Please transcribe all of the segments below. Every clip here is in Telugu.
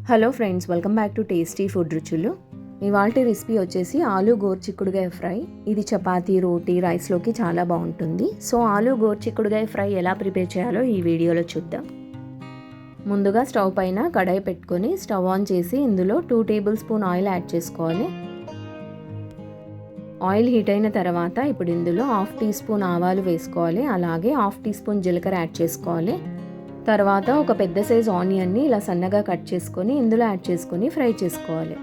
Hello friends, welcome back to tasty food రుచులు. ఇవాల్టి రెసిపీ వచ్చేసి ఆలు గోరుచిక్కుడుగాయ ఫ్రై. ఇది చపాతీ, రోటీ, రైస్లోకి చాలా బాగుంటుంది. సో ఆలు గోరుచిక్కుడుగాయ ఫ్రై ఎలా ప్రిపేర్ చేయాలో ఈ వీడియోలో చూద్దాం. ముందుగా స్టవ్ పైన కడాయి పెట్టుకొని స్టవ్ ఆన్ చేసి ఇందులో 2 టేబుల్ స్పూన్ ఆయిల్ యాడ్ చేసుకోవాలి. ఆయిల్ హీట్ అయిన తర్వాత ఇప్పుడు ఇందులో 1/2 టీ స్పూన్ ఆవాలు వేసుకోవాలి. అలాగే 1/2 టీ స్పూన్ జీలకర్ర యాడ్ చేసుకోవాలి. తర్వాత ఒక పెద్ద సైజ్ ఆనియన్ని ఇలా సన్నగా కట్ చేసుకొని ఇందులో యాడ్ చేసుకొని ఫ్రై చేసుకోవాలి.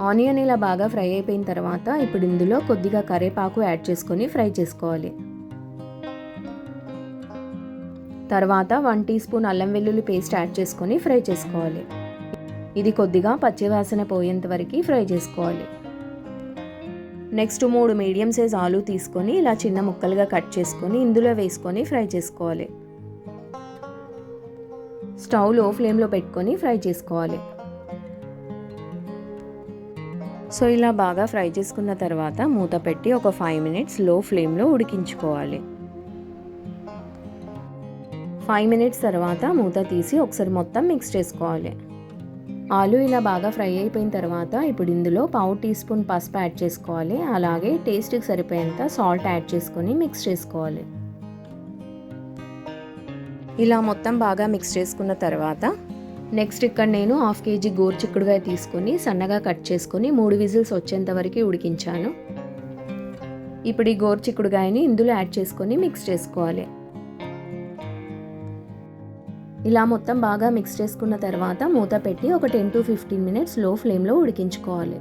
ఆనియన్ ఇలా బాగా ఫ్రై అయిపోయిన తర్వాత ఇప్పుడు ఇందులో కొద్దిగా కరివేపాకు యాడ్ చేసుకొని ఫ్రై చేసుకోవాలి. తర్వాత 1 టీ స్పూన్ అల్లం వెల్లుల్లి పేస్ట్ యాడ్ చేసుకొని ఫ్రై చేసుకోవాలి. ఇది కొద్దిగా పచ్చివాసన పోయేంత వరకు ఫ్రై చేసుకోవాలి. నెక్స్ట్ 3 మీడియం సైజ్ ఆలు తీసుకొని ఇలా చిన్న ముక్కలుగా కట్ చేసుకొని ఇందులో వేసుకొని ఫ్రై చేసుకోవాలి. స్టవ్ లో ఫ్లేమ్లో పెట్టుకొని ఫ్రై చేసుకోవాలి. సో ఇలా బాగా ఫ్రై చేసుకున్న తర్వాత మూత పెట్టి ఒక 5 మినిట్స్ లో ఫ్లేమ్లో ఉడికించుకోవాలి. 5 మినిట్స్ తర్వాత మూత తీసి ఒకసారి మొత్తం మిక్స్ చేసుకోవాలి. ఆలు ఇలా బాగా ఫ్రై అయిపోయిన తర్వాత ఇప్పుడు ఇందులో 1/2 టీ స్పూన్ పసుపు యాడ్ చేసుకోవాలి. అలాగే టేస్ట్కి సరిపోయేంత సాల్ట్ యాడ్ చేసుకొని మిక్స్ చేసుకోవాలి. ఇలా మొత్తం బాగా మిక్స్ చేసుకున్న తర్వాత నెక్స్ట్ ఇక్కడ నేను 1/2 కేజీ గోరుచిక్కుడుగాయ తీసుకొని సన్నగా కట్ చేసుకొని 3 విజిల్స్ వచ్చేంత వరకు ఉడికించాను. ఇప్పుడు ఈ గోరుచిక్కుడుగాయని ఇందులో యాడ్ చేసుకొని మిక్స్ చేసుకోవాలి. ఇలా మొత్తం బాగా మిక్స్ చేసుకున్న తర్వాత మూత పెట్టి ఒక 10 to 15 మినిట్స్ లో ఫ్లేమ్లో ఉడికించుకోవాలి.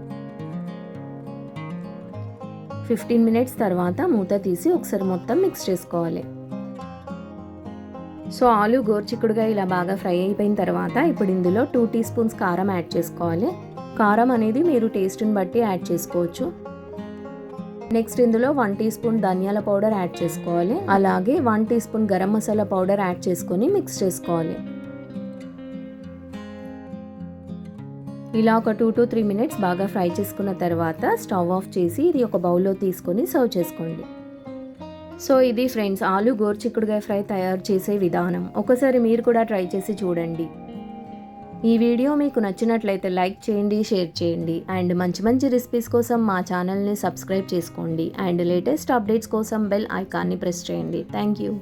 15 మినిట్స్ తర్వాత మూత తీసి ఒకసారి మొత్తం మిక్స్ చేసుకోవాలి. సో ఆలు గోరుచిక్కుడుగా ఇలా బాగా ఫ్రై అయిపోయిన తర్వాత ఇప్పుడు ఇందులో 2 టీ స్పూన్స్ కారం యాడ్ చేసుకోవాలి. కారం అనేది మీరు టేస్ట్ని బట్టి యాడ్ చేసుకోవచ్చు. నెక్స్ట్ ఇందులో 1 టీ స్పూన్ ధనియాల పౌడర్ యాడ్ చేసుకోవాలి. అలాగే 1 teaspoon garam masala powder add చేసుకొని మిక్స్ చేసుకోవాలి. ఇలా ఒక 2 to 3 మినిట్స్ బాగా ఫ్రై చేసుకున్న తర్వాత స్టవ్ ఆఫ్ చేసి ఇది ఒక బౌల్లో తీసుకొని సర్వ్ చేసుకోండి. సో ఇది ఫ్రెండ్స్ ఆలు గోరుచిక్కుడుగాయ ఫ్రై తయారు చేసే విధానం. ఒకసారి మీరు కూడా ట్రై చేసి చూడండి. ఈ వీడియో మీకు నచ్చినట్లయితే లైక్ చేయండి, షేర్ చేయండి అండ్ మంచి మంచి రెసిపీస్ కోసం మా ఛానల్ని సబ్స్క్రైబ్ చేసుకోండి అండ్ లేటెస్ట్ అప్డేట్స్ కోసం బెల్ ఐకాన్ని ప్రెస్ చేయండి. Thank you.